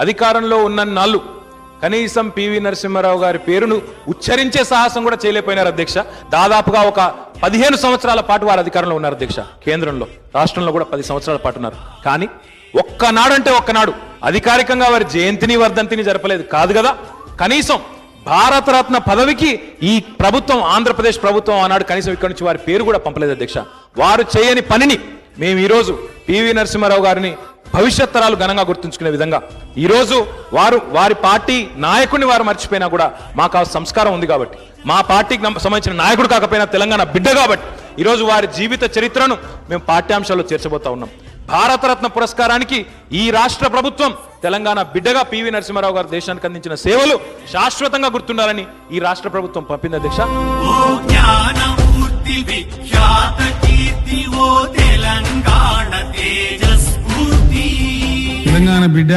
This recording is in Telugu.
అధికారంలో ఉన్న నాళ్ళు కనీసం పివి నరసింహారావు గారి పేరును ఉచ్చరించే సాహసం కూడా చేయలేకపోయినారు అధ్యక్ష. దాదాపుగా ఒక 15 సంవత్సరాల పాటు వారు అధికారంలో ఉన్నారు అధ్యక్ష. కేంద్రంలో, రాష్ట్రంలో కూడా 10 సంవత్సరాల పాటు ఉన్నారు. కానీ ఒక్కనాడు అంటే ఒక్కనాడు అధికారికంగా వారి జయంతిని వర్ధంతిని జరపలేదు కాదు కదా. కనీసం భారతరత్న పదవికి ఈ ప్రభుత్వం, ఆంధ్రప్రదేశ్ ప్రభుత్వం ఆనాడు కనీసం ఇక్కడి నుంచి వారి పేరు కూడా పంపలేదు అధ్యక్ష. వారు చేయని పనిని మేము ఈరోజు పివి నరసింహారావు గారిని భవిష్యత్ తరాలు ఘనంగా గుర్తుంచుకునే విధంగా ఈరోజు వారి పార్టీ నాయకుడిని వారు మర్చిపోయినా కూడా మాకు ఆ సంస్కారం ఉంది కాబట్టి, మా పార్టీకి సంబంధించిన నాయకుడు కాకపోయినా తెలంగాణ బిడ్డ కాబట్టి ఈరోజు వారి జీవిత చరిత్రను మేము పాఠ్యాంశాల్లో చేర్చబోతా ఉన్నాం. భారతరత్న పురస్కారానికి ఈ రాష్ట్ర ప్రభుత్వం తెలంగాణ బిడ్డగా పివి నరసింహారావు గారు దేశానికి అందించిన సేవలు శాశ్వతంగా గుర్తుండాలని ఈ రాష్ట్ర ప్రభుత్వం పంపింది అధ్యక్ష. తెలంగాణ బిడ్డ